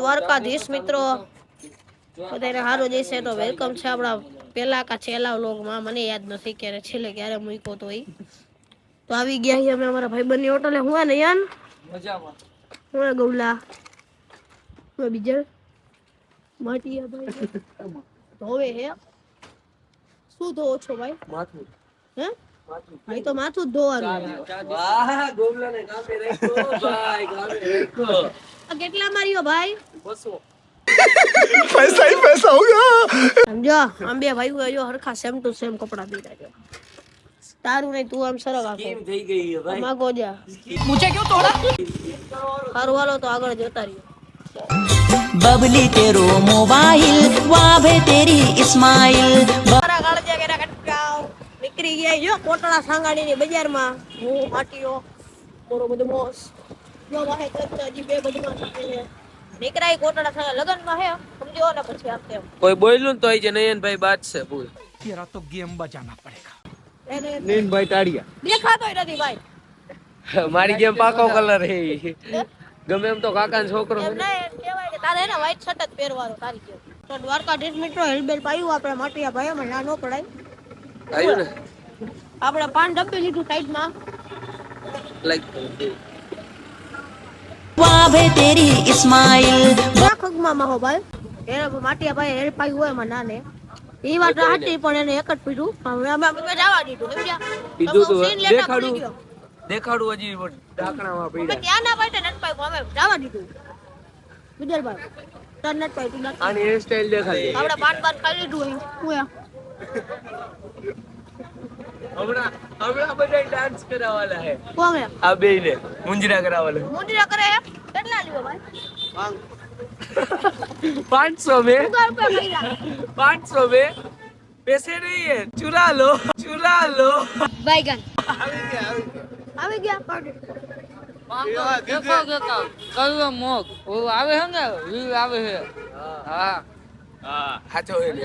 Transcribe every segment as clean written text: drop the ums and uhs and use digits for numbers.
દ્વારકાધીશ મિત્રો બધાને સારું જઈશે તો વેલકમ છે આપણા પેલા કા છેલ્લા વ્લોગમાં. મને યાદ નથી ક્યારે છેલ્લે ક્યારે મૂક્યો તો તો આવી ગયા છીએ અમે અમારા ભાઈબંધની હોટલે. હું ને યાન મજામાં હું ગૌલા હું બીજર માટીયા ભાઈ ધોવે હે શું ધોવો છો ભાઈ? માથું હે ભાઈ તો માથું જ ધોવાનું. વાહ ગોમલાને કામે રાખો ભાઈ, કામે રાખો. આ કેટલા માર્યો ભાઈ? 200. પૈસા ही पैसा होगा સમજો. આમ બે ભાઈઓ જો હરખા સેમ ટુ સેમ કપડા પહેર્યા છે. તારું નહીં તું આમ સરગ આખો કેમ થઈ ગઈ છે ભાઈ? માગો જા મુझे क्यों तोड़ा? હારું હાલો તો આગળ જતા રહ્યો. बबली तेरो मोबाइल वाभे तेरी इस्माइल बरा गाड़ जा के कटकाव નીકળી ગયા જો કોટડા સાંગાડીની બજારમાં. હું માટીયો બોરો બધો મોસ જો વાહે કરતાજી બે બધમાં છે. નીકળાઈ કોટડા સાંગા લગનમાં હે સમજો ને પછી આપતે કોઈ બોલ્યું તો જે નયનભાઈ બાત છે બોલ તેરા તો ગેમ બજાના પડેગા. નયનભાઈ તાડિયા દેખાતોય નથી ભાઈ. મારી ગેમ પાકો કલર હે ગમે એમ તો કાકાનો છોકરો એમ નહીં કહેવાય કે તારે ને વ્હાઈટ શર્ટ જ પહેરવાનો તારી જેમ. તો દ્વારકાધીશ મિત્રો હેલ્બેલ પાયું આપણે માટીયા ભાઈ અમે ના નો પડાય આયું ને આપણે 5 ડબ્બે લીધું સાઈડમાં લાઈક વાહ ભે તેરી ઇસ્માઇલ ખગમાં માં હો ભાઈ એને માટીયા ભાઈ હેલ્પ પાયું હોય માં નાને ઈ વાત હતી પણ એને એક જ પીધું અમે જવા દીધું સમજ્યા. બીજું તો દેખાડું હજી ઢાકણામાં પડ્યા ત્યાં ના પાડે નટ પાઈ અમે જવા દીધું વિજલભાઈ તન નટ પાઈ તું આની હેર સ્ટાઈલ દેખાડી આપણે પાન પાન ખાઈ લીધું હું હમણાં બધા ડાન્સ કરાવવાના હે કોણ આ બેને મુંજરા કરાવવાના મુંજરા કરે કેટલા લ્યો ભાઈ 500 में 500 में पैसे नहीं है चुरा लो बैगन આવી ગયા દેખો કયો મોગ ઓ આવે હે ને વી આવે હે હા હાચો હે લે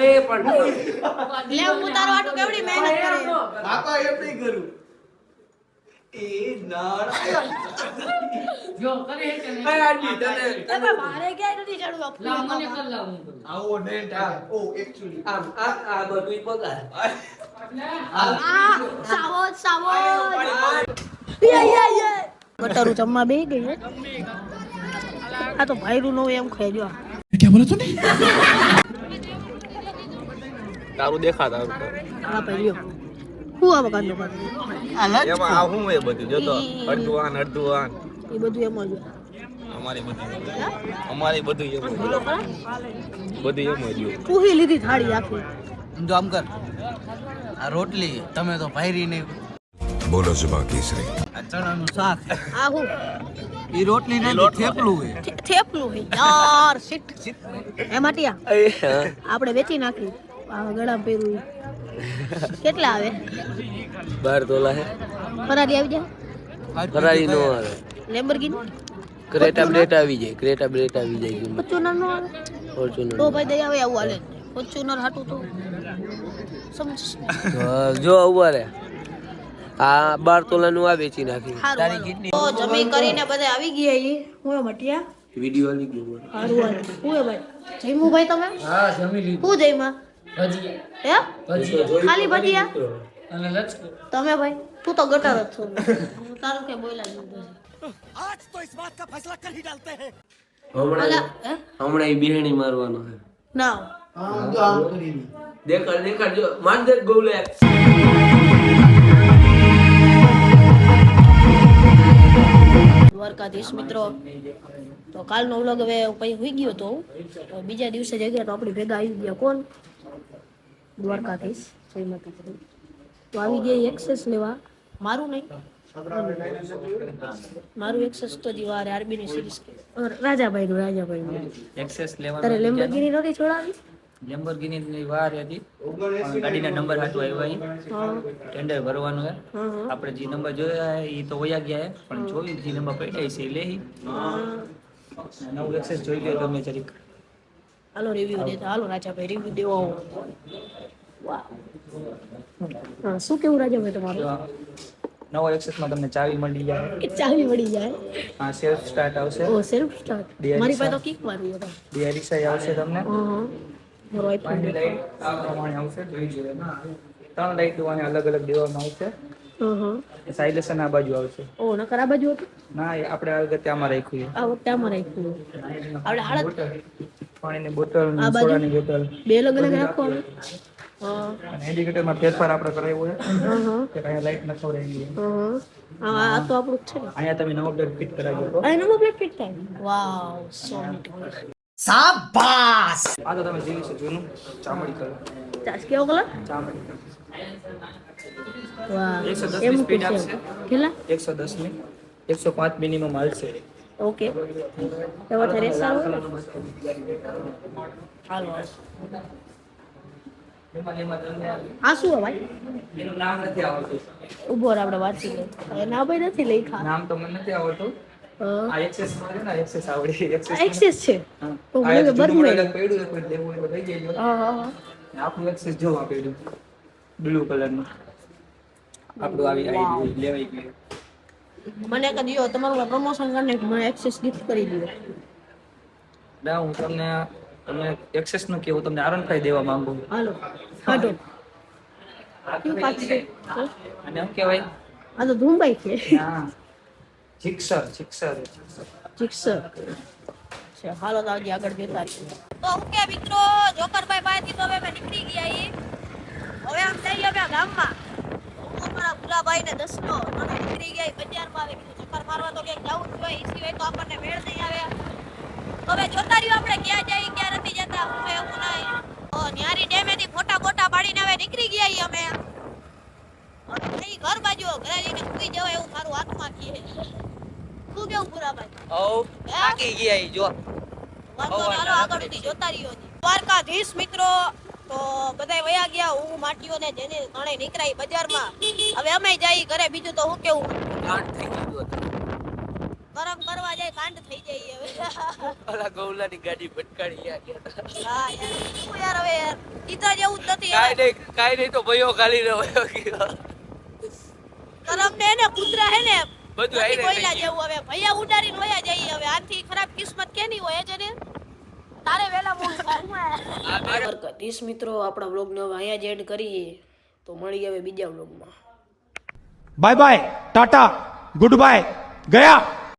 એ પણ લે હું તારો આટો કેવડી મહેનત કરે બાપા એપડી કરું એ નાળ જો કરે છે ને એ આજી તને મારે ક્યાંય નથી ચડવા લા મને કર લાવ આવો નેટ ઓ એક્ચ્યુઅલી આ બધું પગાર સાવો યે બટરું જમવા બે ગઈ હે આ તો ભાઈરું નો એમ ખાઈ ગયો. क्या बोला तूने? તારું દેખા તારું આ પહેલ્યો હું આ બગાડનો પાડું એમાં આ હું એ બધું જો તો અડધું આન એ બધું એમ જ અમારી બધું એમ જ પૂહી લીધી થાળી આખી. જો આમ કર આ રોટલી તમે તો ભાઈરી ને બોલો જુબા કેસરી આ ચણાનું શાક આ હું ઈ રોટલી ને થેપલું હે યાર શિટ એ માટીયા આપણે વેચી નાખી આ ગળામાં પહેર્યું કેટલા આવે? 12 તોલા હે. ફરારી આવી જાય? ફરારી નો આવે. લેમ્બોર્ગિની ક્રેટા બ્રેટ આવી જાય ફોર્ચ્યુનર નો આવે. ફોર્ચ્યુનર તો ભાઈ દઈ આવે આવું હાલે ફોર્ચ્યુનર હાટું તો સમજ જો આવું રે આ 12 તોલા નું આ વેચી નાખી તારી કિડની. તો જમી કરીને બધા આવી ગયા ઈ હું મટિયા વિડિયો આવી ગયો હારું હું ભાઈ જઈમુ ભાઈ તમે? હા જમી લીધું. હું જઈમા ભજીયા હે ભજીયા ખાલી ભજીયા અને લચકો તમે ભાઈ તું તો ગટર જ છો તારું કે બોલા દીધું આજ તો इस बात का फैसला कर ही डालते हैं. હમણાં ઈ બિહણી મારવાનો છે ના હા જો આમ કરીને દેખાડ જો માર દે ગોલે દ્વારકાધીશ મિત્રો. તો કાલનો વ્લોગ હવે પછી હોઈ ગયો તો બીજા દિવસે જગ્યા તો આપણી ભેગા આવી ગયા કોણ દ્વારકાધીશ શ્રીમતી તો આવી ગયા એક્સેસ લેવા. મારું નહીં મારું એક્સેસ તો દીવાર આરબી ની સિરીઝ રાજાભાઈ એક્સેસ લેવા તારે લેમ્બોર્ગિની નથી છોડાવી? લેમ્બોર્ગિની ની વાર હતી ગાડીના નંબર હાટુ આવ્યા ટેન્ડર ભરવાનું હે આપણે જે નંબર જોયા ઈ તો વયા ગયા હે પણ જોઈ જે નંબર પડ્યા છે લેહી નવું એક્સેસ જોઈ લે તમે જરીક. હાલો રિવ્યુ દેતા હાલો રાજાભાઈ રિવ્યુ દેવો. વાહ શું કેવું રાજાભાઈ તમારું? નવો એક્સેસમાં તમને ચાવી મળી જાય. કે ચાવી મળી જાય. હા, સેલ્ફ સ્ટાર્ટ આવશે. ઓ સેલ્ફ સ્ટાર્ટ. મારી પાસે તો કિક મારી હતા. ડીઆરએસઆઈ આવશે તમને. મારો આઈફોન લાઈટ આ પ્રમાણે આવશે, જોઈ જોઈએ. 3 લાઈટ વાને અલગ અલગ દેવામાં આવશે. સાઇલેશન આ બાજુ આવશે. ઓ નકર આ બાજુ હતું. ના, એ આપણે આ વખતે આમાં રાખ્યું છે. આ વખતે આમાં રાખ્યું. આપણે હાલત પાણીની બોટલ, આ બાજુ સોડાની બોટલ બે અલગ અલગ રાખવાનું. અને ઇન્ડિકેટરમાં ફેરફાર આપણે કરાવ્યો છે કે અહીંયા લાઈટ ન ખવડાવી. આ તો આપણું જ છે. અહીંયા તમે નવો પ્લેટ ફિટ કરાવ્યો હતો. આ નવો પ્લેટ ફિટ થાય. વાવ, સો બ્યુટીફુલ. શાબાશ. આ તો તમે જોયું છે જૂનું ચામડી કલર. કેવો કલર? ચામડી. વાહ, 110 એમ ની સ્પીડ છે. આપશે. કેટલા? 110 ની 105 મિનિમમ હાલશે. ઓકે. એવો થાય રેસ આવો. હાલો. આ શું હે ભાઈ? એનું નામ નથી આવડતું. ઉભો રહે, આપણે વાંચી લે. નામ ભાઈ નથી લખ્યા. નામ તો મને નથી આવડતું. આ એક્સેસ માં છે ને, એક્સેસ આવડે. એક્સેસ છે. તો મને બર્મર પડ્યું છે, કોઈ લેવું હોય તો લઈ જજો. હા. આપણું એક્સેસ જોવા પડ્યું. બ્લુ કલરનું. આપણું આવી લેવાઈ ગયું. મને કદી દિયો તમારું પ્રમોશન કરીને મને એક્સેસ ગિફ્ટ કરી દીધો. ના, હું તમને એક્સેસ નું કેવું, તમને R15 દેવા માંગુ. હાલો કાઢો. શું પાછું છે? અને શું કહેવાય? આ તો ધુંબાઈ છે. હા, જીક્સર. જીક્સર છે. હાલો તો આજે આગળ જતા રહીએ. તો હું કે મિત્રો, જોકરભાઈ પાસેથી તો હવે નીકળી ગયા ઈ. હવે આમ જઈએ અમે ગામમાં. અમારા ભુલાભાઈ ને દસનો અમે નીકળી ગયા બજારમાં. આવે કીધું ચક્કર મારવા તો ક્યાંક જવું જ જોઈએ. ઈ સિવાય તો આપણને મેળ નહીં આવે. હવે જોતા રહ્યો આપણે ક્યાં જઈએ ક્યાં નથી જતા. હું એવું નહીં. ન્યારી ડેમેથી ફોટા પાડીને હવે નીકળી ગયા ઈ અમે. અહીં ઘર બાજુ ઘરે જઈને સુઈ જવાય એવું મારું હાથમાં કહે. શું કેવું ભુલાભાઈ? થાકી ગયા ઈ જો. વાંધો નહીં, હાલો આગળ સુધી જોતા રહ્યો. દ્વારકાધીશ મિત્રો, તો બધાય વયા ગયા. હું માટીઓને જેને ઘણે નીકળાઈ બજારમાં. હવે અમે જઈ ઘરે. બીજું તો હું કેવું, કાંડ થઈ ગયું હતું. ગરમ કરવા જાય કાંડ થઈ જાય હવે. ઓલા ગૌલાની ગાડી ભટકાડી ગયા. હા યાર, શું યાર હવે યાર કીધા જેવું જ નથી. કાઈ નહીં તો ભયો ખાલી રહ્યો ગયો. ગરમ ને એને કૂતરા હે ને બધું નથી આઈને કોયલા થઈ જેવું. હવે ભૈયા ઉડાડીને વયા જઈએ. હવે આથી ખરાબ કિસ્મત કેની હોય છે ને, તારે વેલા મોડું થાય. 30 મિત્રો, આપણા વ્લોગને હવે અહીંયા જ એડ કરીએ. તો મળી હવે બીજા વ્લોગમાં. Bye bye, Tata, good bye, ગયા.